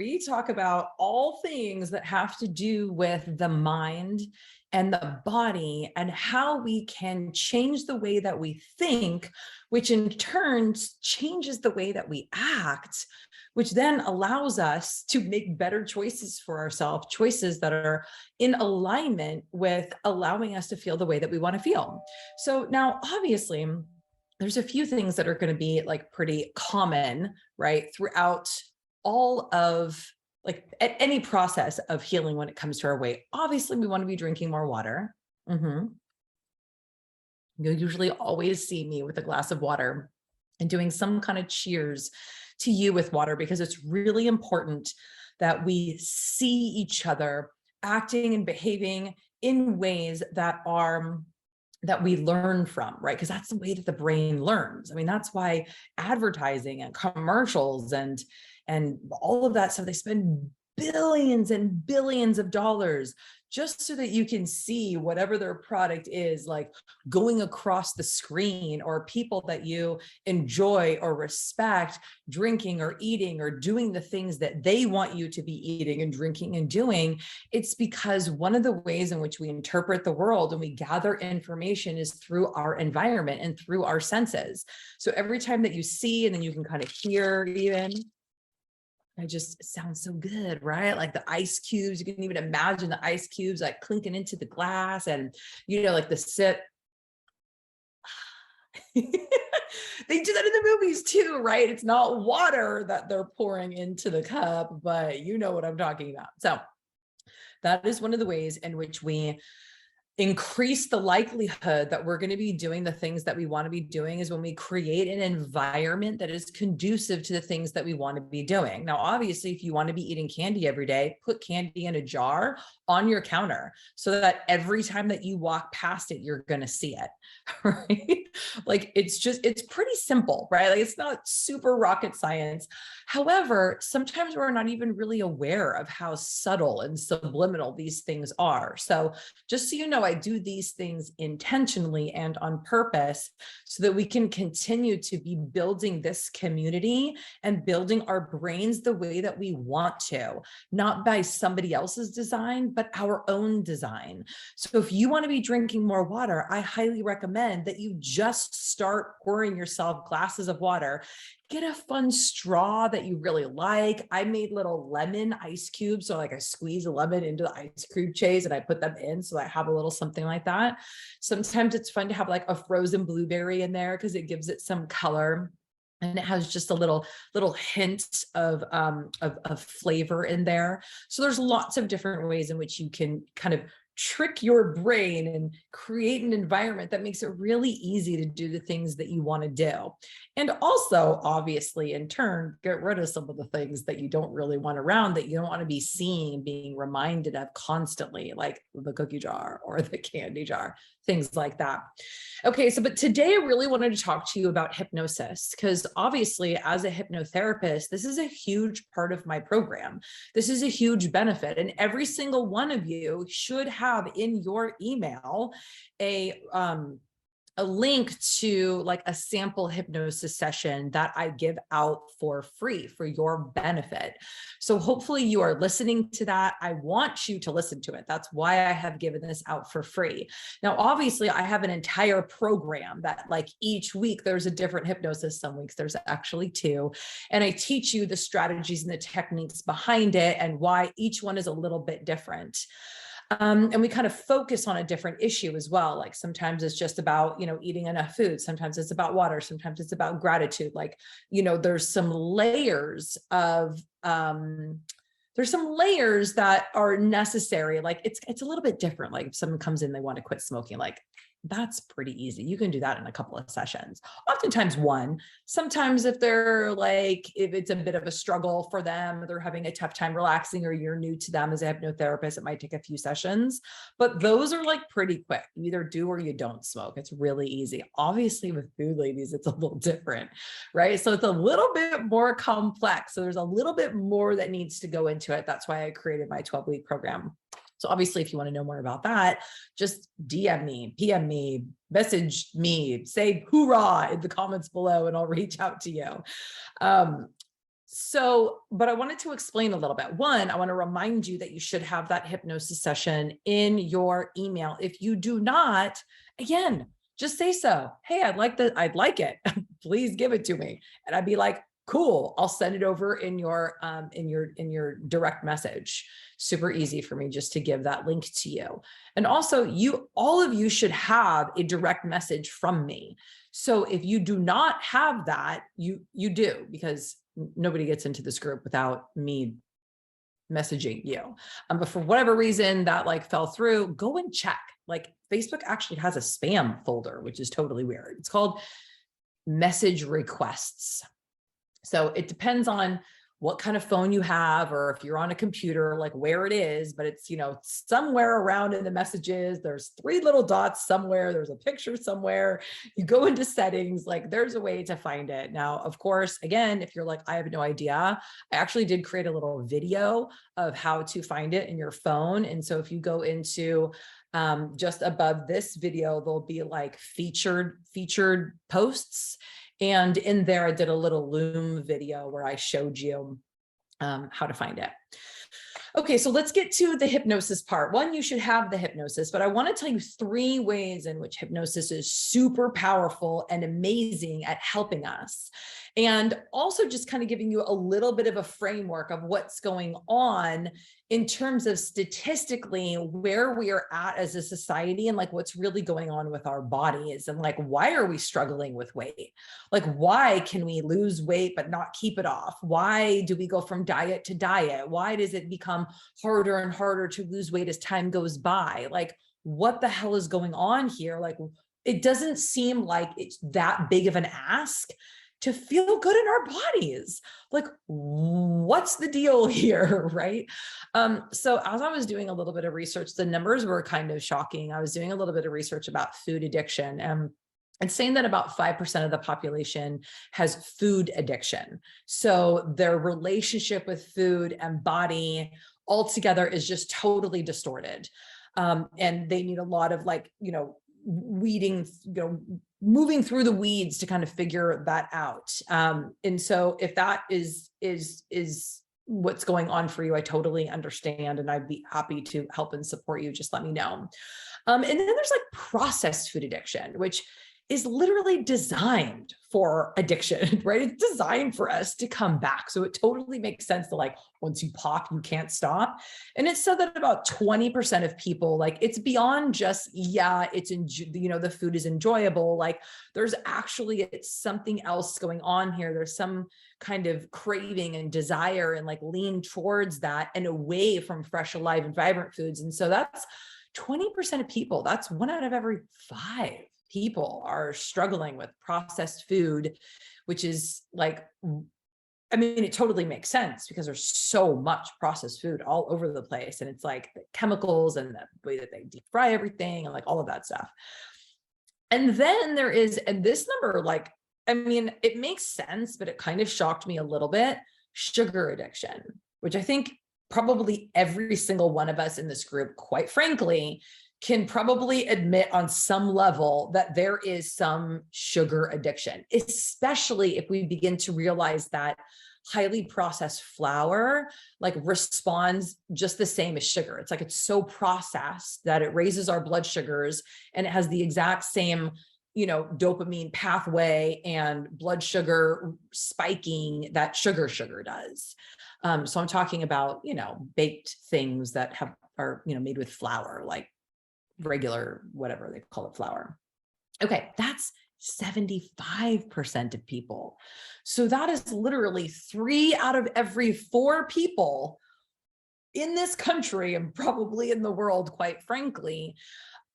we talk about all things that have to do with the mind and the body and how we can change the way that we think, which in turn changes the way that we act, which then allows us to make better choices for ourselves, choices that are in alignment with allowing us to feel the way that we want to feel. So now, obviously, there's a few things that are going to be like pretty common, right, throughout all of like at any process of healing when it comes to our weight. Obviously, we want to be drinking more water. You'll usually always see me with a glass of water and doing some kind of cheers to you with water, because it's really important that we see each other acting and behaving in ways that we learn from, right? Because that's the way that the brain learns. I mean, that's why advertising and commercials and all of that stuff, they spend billions and billions of dollars just so that you can see whatever their product is, like going across the screen, or people that you enjoy or respect drinking or eating or doing the things that they want you to be eating and drinking and doing. It's because one of the ways in which we interpret the world and we gather information is through our environment and through our senses. So every time that you see, and then you can kind of hear even, it sounds so good, right? Like the ice cubes, you can even imagine the ice cubes like clinking into the glass, and, like the sip. They do that in the movies too, right? It's not water that they're pouring into the cup, but you know what I'm talking about. So that is one of the ways in which we increase the likelihood that we're going to be doing the things that we want to be doing, is when we create an environment that is conducive to the things that we want to be doing. Now, obviously, if you want to be eating candy every day, put candy in a jar on your counter so that every time that you walk past it, you're going to see it, right? Like it's pretty simple, right? Like it's not super rocket science. However, sometimes we're not even really aware of how subtle and subliminal these things are. So just so you know, I do these things intentionally and on purpose so that we can continue to be building this community and building our brains the way that we want to, not by somebody else's design, but our own design. So if you want to be drinking more water, I highly recommend that you just start pouring yourself glasses of water. Get a fun straw that you really like. I made little lemon ice cubes. So like I squeeze a lemon into the ice cube trays and I put them in. So I have a little something like that. Sometimes it's fun to have like a frozen blueberry in there because it gives it some color. And it has just a little hint of flavor in there. So there's lots of different ways in which you can kind of trick your brain and create an environment that makes it really easy to do the things that you want to do. And also, obviously, in turn, get rid of some of the things that you don't really want around, that you don't want to be seeing, being reminded of constantly, like the cookie jar or the candy jar, things like that. Okay, but today I really wanted to talk to you about hypnosis, because obviously as a hypnotherapist, this is a huge part of my program. This is a huge benefit, and every single one of you should have in your email a link to like a sample hypnosis session that I give out for free for your benefit. So hopefully you are listening to that. I want you to listen to it. That's why I have given this out for free. Now, obviously I have an entire program that like each week there's a different hypnosis. Some weeks there's actually two. And I teach you the strategies and the techniques behind it and why each one is a little bit different. And we kind of focus on a different issue as well. Like sometimes it's just about, eating enough food. Sometimes it's about water. Sometimes it's about gratitude. Like, there's some layers that are necessary. Like it's a little bit different. Like if someone comes in, they want to quit smoking, like that's pretty easy. You can do that in a couple of sessions, oftentimes one. Sometimes if it's a bit of a struggle for them, they're having a tough time relaxing, or you're new to them as a hypnotherapist, it might take a few sessions, but those are like pretty quick. You either do or you don't smoke. It's really easy. Obviously with food, ladies, it's a little different, right? So it's a little bit more complex. So there's a little bit more that needs to go into it. That's why I created my 12-week program. So obviously, if you want to know more about that, just DM me, PM me, message me, say hoorah in the comments below, and I'll reach out to you. But I wanted to explain a little bit. One, I want to remind you that you should have that hypnosis session in your email. If you do not, again, just say so. Hey, I'd like it. Please give it to me. And I'd be like, cool, I'll send it over in your direct message. Super easy for me just to give that link to you. And also all of you should have a direct message from me. So if you do not have that, you do, because nobody gets into this group without me messaging you. But for whatever reason that like fell through, go and check. Like Facebook actually has a spam folder, which is totally weird. It's called message requests. So it depends on what kind of phone you have, or if you're on a computer, like where it is, but it's, somewhere around in the messages, there's 3 little dots somewhere, there's a picture somewhere, you go into settings, like there's a way to find it. Now, of course, again, if you're like, I have no idea, I actually did create a little video of how to find it in your phone. And so if you go into just above this video, there'll be like featured posts. And in there, I did a little Loom video where I showed you how to find it. Okay, so let's get to the hypnosis part. One, you should have the hypnosis, but I want to tell you 3 ways in which hypnosis is super powerful and amazing at helping us. And also just kind of giving you a little bit of a framework of what's going on in terms of statistically where we are at as a society, and like what's really going on with our bodies, and like, why are we struggling with weight? Like, why can we lose weight but not keep it off? Why do we go from diet to diet? Why does it become harder and harder to lose weight as time goes by? Like, what the hell is going on here? Like, it doesn't seem like it's that big of an ask to feel good in our bodies. Like, what's the deal here, right? So as I was doing a little bit of research, the numbers were kind of shocking. I was doing a little bit of research about food addiction, and saying that about 5% of the population has food addiction. So their relationship with food and body altogether is just totally distorted. And they need a lot of weeding, moving through the weeds to kind of figure that out. And so if that is what's going on for you, I totally understand. And I'd be happy to help and support you. Just let me know. And then there's like processed food addiction, which is literally designed for addiction, right? It's designed for us to come back. So it totally makes sense that like, once you pop, you can't stop. And it's said that about 20% of people, like, it's beyond just, it's, the food is enjoyable. Like, there's actually, it's something else going on here. There's some kind of craving and desire and like lean towards that and away from fresh, alive, and vibrant foods. And so that's 20% of people. That's 1 out of every 5 people are struggling with processed food, which is like, it totally makes sense because there's so much processed food all over the place. And it's like the chemicals and the way that they deep fry everything and like all of that stuff. And then there is, and this number, it makes sense, but it kind of shocked me a little bit, sugar addiction, which I think probably every single one of us in this group, quite frankly, can probably admit on some level that there is some sugar addiction, especially if we begin to realize that highly processed flour responds just the same as sugar. It's like, it's so processed that it raises our blood sugars, and it has the exact same, dopamine pathway and blood sugar spiking that sugar does. So I'm talking about, baked things that are made with flour, like regular, whatever they call it, flour. Okay, that's 75% of people. So that is literally 3 out of every 4 people in this country, and probably in the world, quite frankly,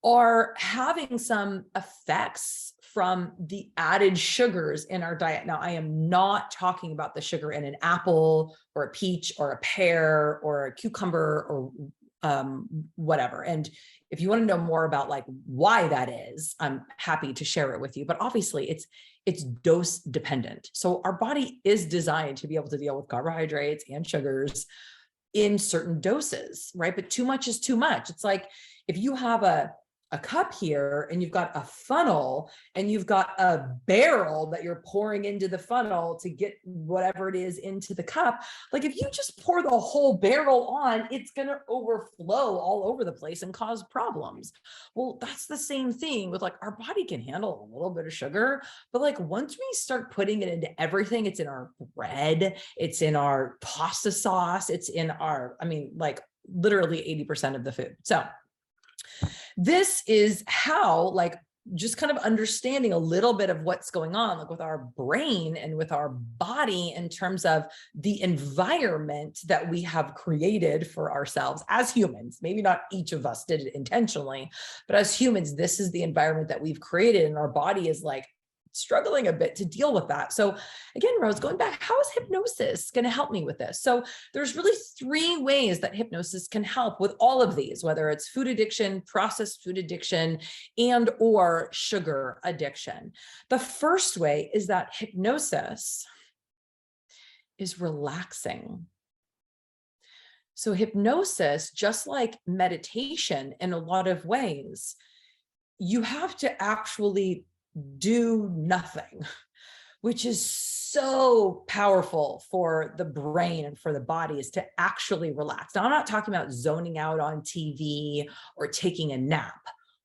are having some effects from the added sugars in our diet. Now, I am not talking about the sugar in an apple or a peach or a pear or a cucumber or whatever. And if you want to know more about why that is, I'm happy to share it with you. But obviously it's dose dependent. So our body is designed to be able to deal with carbohydrates and sugars in certain doses, right? But too much is too much. It's like if you have a a cup here and you've got a funnel and you've got a barrel that you're pouring into the funnel to get whatever it is into the cup. Like if you just pour the whole barrel on, it's going to overflow all over the place and cause problems. Well, that's the same thing with like our body can handle a little bit of sugar, but like once we start putting it into everything, it's in our bread, it's in our pasta sauce, it's in our, I mean, like literally 80% of the food. So this is how, like, just kind of understanding a little bit of what's going on, like with our brain and with our body in terms of the environment that we have created for ourselves as humans. Maybe not each of us did it intentionally, but as humans, this is the environment that we've created, and our body is like struggling a bit to deal with that. So again, Rose, going back, how is hypnosis going to help me with this? So there's really 3 ways that hypnosis can help with all of these, whether it's food addiction, processed food addiction, and or sugar addiction. The first way is that hypnosis is relaxing. So hypnosis, just like meditation in a lot of ways, you have to actually do nothing, which is so powerful for the brain and for the body, is to actually relax. Now, I'm not talking about zoning out on TV or taking a nap.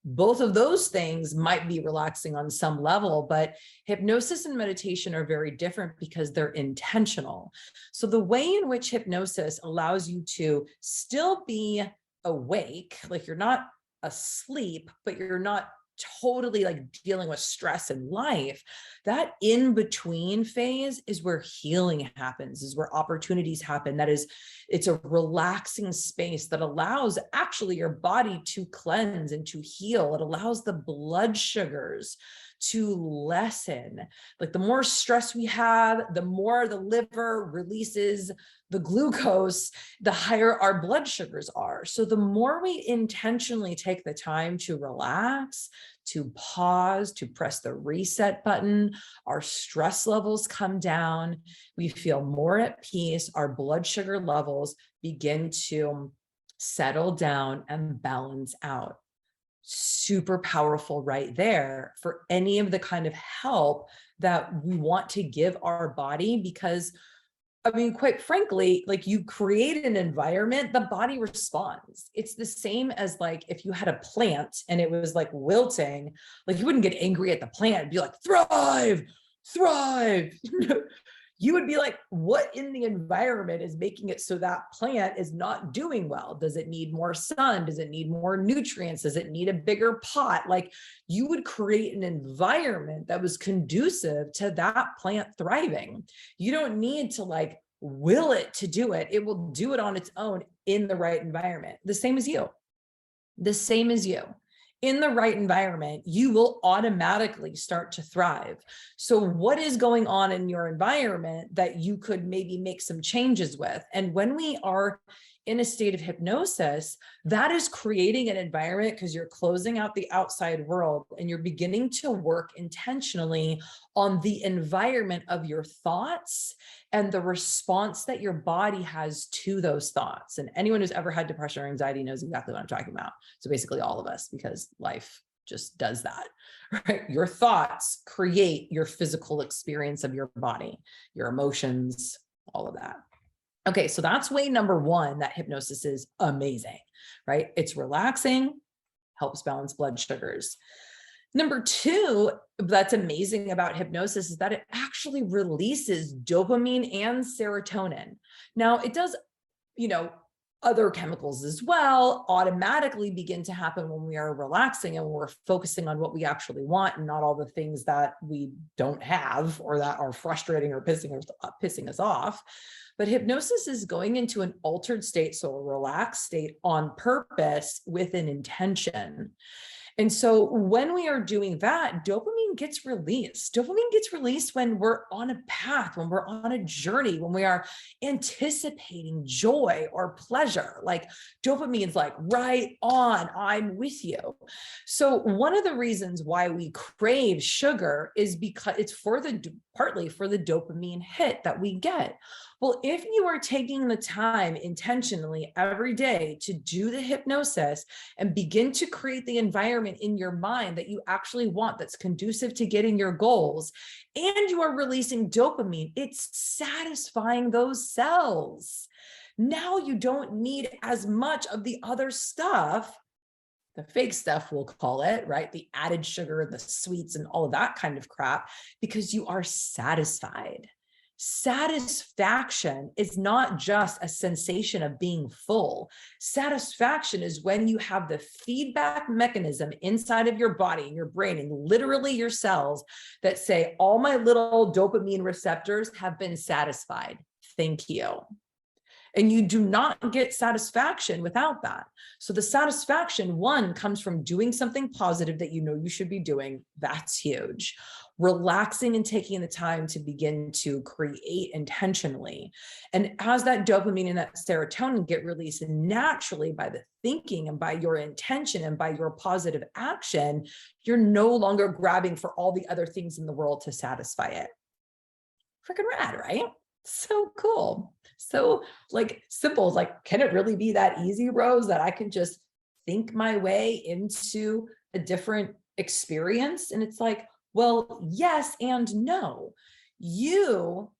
Both of those things might be relaxing on some level, but hypnosis and meditation are very different because they're intentional. So the way in which hypnosis allows you to still be awake, like you're not asleep, but you're not totally like dealing with stress in life, that in between phase is where healing happens, is where opportunities happen. That is, it's a relaxing space that allows actually your body to cleanse and to heal. It allows the blood sugars to lessen. Like the more stress we have, the more the liver releases the glucose, the higher our blood sugars are. So the more we intentionally take the time to relax, to pause, to press the reset button, our stress levels come down, we feel more at peace, our blood sugar levels begin to settle down and balance out. Super powerful right there for any of the kind of help that we want to give our body, because I mean, quite frankly, like you create an environment, the body responds. It's the same as like if you had a plant and it was like wilting, like you wouldn't get angry at the plant and be like, thrive, thrive. You would be like, what in the environment is making it so that plant is not doing well? Does it need more sun? Does it need more nutrients? Does it need a bigger pot? Like you would create an environment that was conducive to that plant thriving. You don't need to like will it to do it. It will do it on its own in the right environment. The same as you. The same as you. In the right environment, you will automatically start to thrive. So what is going on in your environment that you could maybe make some changes with? And when we are in a state of hypnosis, that is creating an environment because you're closing out the outside world and you're beginning to work intentionally on the environment of your thoughts and the response that your body has to those thoughts. And anyone who's ever had depression or anxiety knows exactly what I'm talking about. So basically all of us, because life just does that, right? Your thoughts create your physical experience of your body, your emotions, all of that. Okay, so that's way number 1, that hypnosis is amazing, right? It's relaxing, helps balance blood sugars. Number 2, that's amazing about hypnosis is that it actually releases dopamine and serotonin. Now, it does, other chemicals as well automatically begin to happen when we are relaxing and we're focusing on what we actually want and not all the things that we don't have or that are frustrating or pissing us off. But hypnosis is going into an altered state, so a relaxed state on purpose with an intention. And so when we are doing that, dopamine gets released. Dopamine gets released when we're on a path, when we're on a journey, when we are anticipating joy or pleasure. Like dopamine is like, right on, I'm with you. So one of the reasons why we crave sugar is because it's partly for the dopamine hit that we get. Well, if you are taking the time intentionally every day to do the hypnosis and begin to create the environment in your mind that you actually want, that's conducive to getting your goals, and you are releasing dopamine, it's satisfying those cells. Now you don't need as much of the other stuff, the fake stuff, we'll call it, right? The added sugar, the sweets, and all of that kind of crap, because you are satisfied. Satisfaction is not just a sensation of being full. Satisfaction is when you have the feedback mechanism inside of your body and your brain and literally your cells that say, all my little dopamine receptors have been satisfied. Thank you. And you do not get satisfaction without that. So the satisfaction, one, comes from doing something positive that you know you should be doing. That's huge. Relaxing and taking the time to begin to create intentionally. And as that dopamine and that serotonin get released naturally by the thinking and by your intention and by your positive action, you're no longer grabbing for all the other things in the world to satisfy it. Freaking rad, right? So cool. So like simple. It's like, can it really be that easy, Rose, that I can just think my way into a different experience? And it's like, well, yes and no. You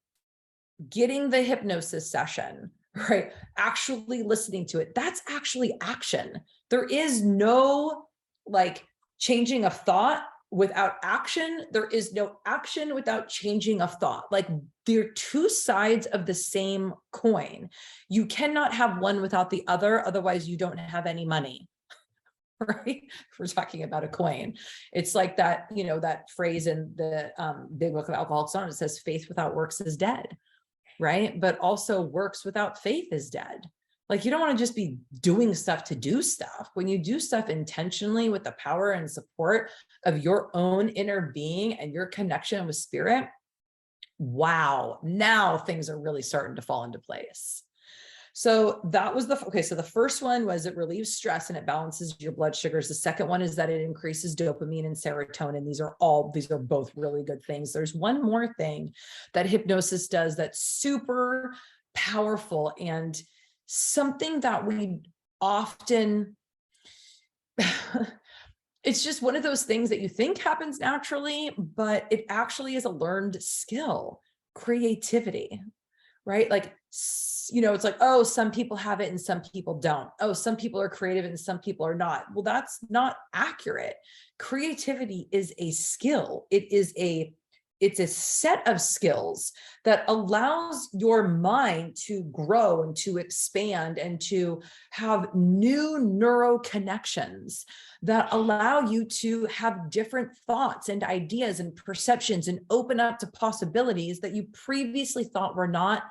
getting the hypnosis session, right? Actually listening to it, that's actually action. There is no like changing of thought without action. There is no action without changing of thought. Like they're two sides of the same coin. You cannot have one without the other. Otherwise you don't have any money, right? We're talking about a coin. It's like that, you know, that phrase in the big book of Alcoholics Anonymous says, faith without works is dead, right? But also works without faith is dead. Like you don't want to just be doing stuff to do stuff. When you do stuff intentionally with the power and support of your own inner being and your connection with spirit, wow, now things are really starting to fall into place. So that was okay. So the first one was it relieves stress and it balances your blood sugars. The second one is that it increases dopamine and serotonin. These are both really good things. There's one more thing that hypnosis does that's super powerful and something that we often, it's just one of those things that you think happens naturally, but it actually is a learned skill, creativity, right? Like, you know, it's like, oh, some people have it and some people don't. Oh, some people are creative and some people are not. Well, that's not accurate. Creativity is a skill. It's a set of skills that allows your mind to grow and to expand and to have new neural connections that allow you to have different thoughts and ideas and perceptions and open up to possibilities that you previously thought were not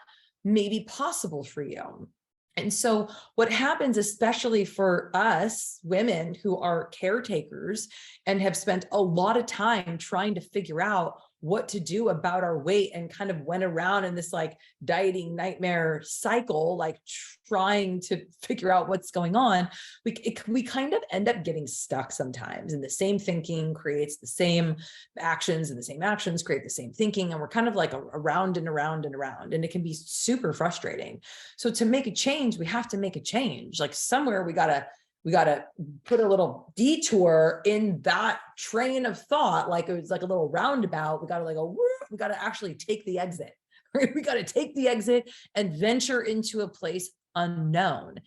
maybe possible for you. And so what happens, especially for us women who are caretakers and have spent a lot of time trying to figure out what to do about our weight and kind of went around in this like dieting nightmare cycle, like trying to figure out what's going on, we kind of end up getting stuck sometimes, and the same thinking creates the same actions and the same actions create the same thinking. And we're kind of like around and around and around, and it can be super frustrating. So to make a change, we have to make a change. Like somewhere we gotta put a little detour in that train of thought. Like it was like a little roundabout. We got to like go, we got to actually take the exit, right? We got to take the exit and venture into a place unknown.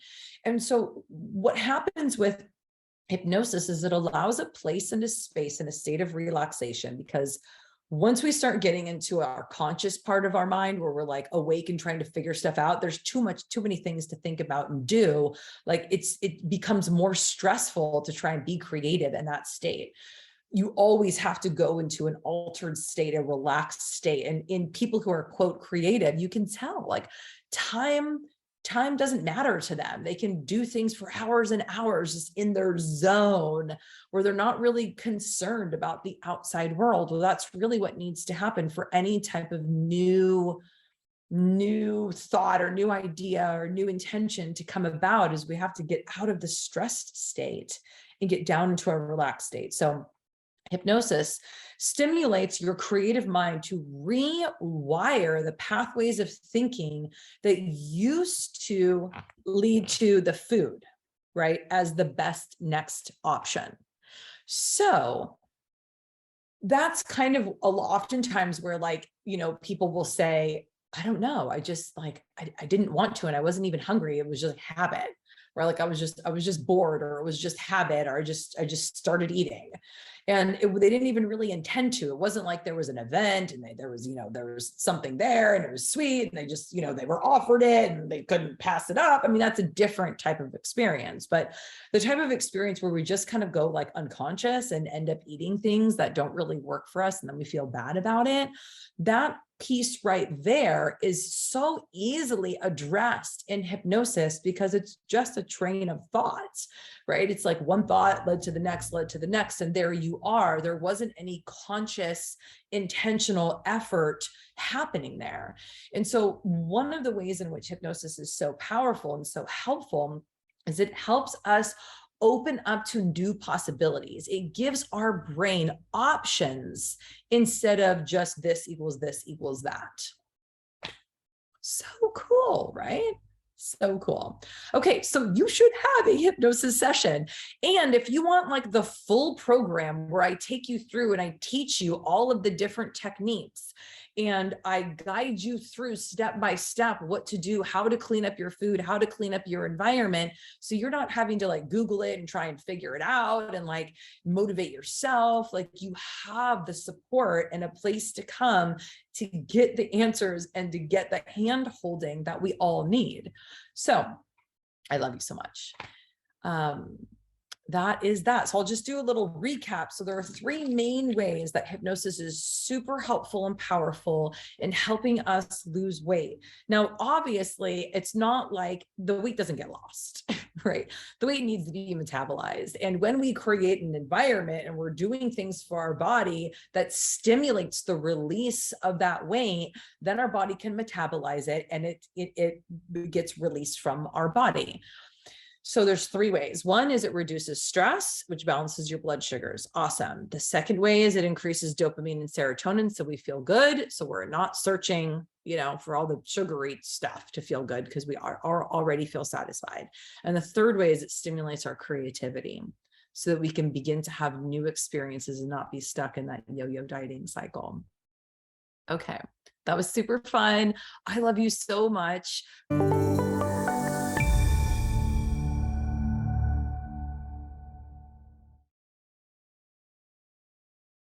And so what happens with hypnosis is it allows a place and a space and a state of relaxation, because once we start getting into our conscious part of our mind where we're like awake and trying to figure stuff out, there's too many things to think about and do. Like it becomes more stressful to try and be creative in that state. You always have to go into an altered state, a relaxed state. And in people who are, quote, creative, you can tell like time doesn't matter to them. They can do things for hours and hours just in their zone where they're not really concerned about the outside world. Well, that's really what needs to happen for any type of new thought or new idea or new intention to come about, is we have to get out of the stressed state and get down into a relaxed state. So Hypnosis stimulates your creative mind to rewire the pathways of thinking that used to lead to the food, right, as the best next option. So that's kind of oftentimes where, like, people will say, I don't know, I just like, I didn't want to, and I wasn't even hungry. It was just habit, or like I was just bored, or it was just habit, or I just started eating. And they didn't even really intend to. It wasn't like there was an event and there was something there and it was sweet and they just, they were offered it and they couldn't pass it up. I mean, that's a different type of experience, but the type of experience where we just kind of go like unconscious and end up eating things that don't really work for us and then we feel bad about it, that piece right there is so easily addressed in hypnosis because it's just a train of thoughts, right? It's like one thought led to the next, and there you are. There wasn't any conscious, intentional effort happening there. And so one of the ways in which hypnosis is so powerful and so helpful is it helps us open up to new possibilities. It gives our brain options instead of just this equals that. So cool, right? So cool. Okay, so you should have a hypnosis session. And if you want like the full program where I take you through and I teach you all of the different techniques and I guide you through step by step what to do, how to clean up your food, how to clean up your environment, so you're not having to like Google it and try and figure it out and like motivate yourself. Like you have the support and a place to come to get the answers and to get the hand holding that we all need. So I love you so much. That is that. So I'll just do a little recap. So there are 3 main ways that hypnosis is super helpful and powerful in helping us lose weight. Now, obviously, it's not like the weight doesn't get lost, right? The weight needs to be metabolized. And when we create an environment and we're doing things for our body that stimulates the release of that weight, then our body can metabolize it and it gets released from our body. So there's 3 ways. One is it reduces stress, which balances your blood sugars. Awesome. The second way is it increases dopamine and serotonin, so we feel good. So we're not searching, for all the sugary stuff to feel good because we are already feel satisfied. And the third way is it stimulates our creativity so that we can begin to have new experiences and not be stuck in that yo-yo dieting cycle. Okay, that was super fun. I love you so much.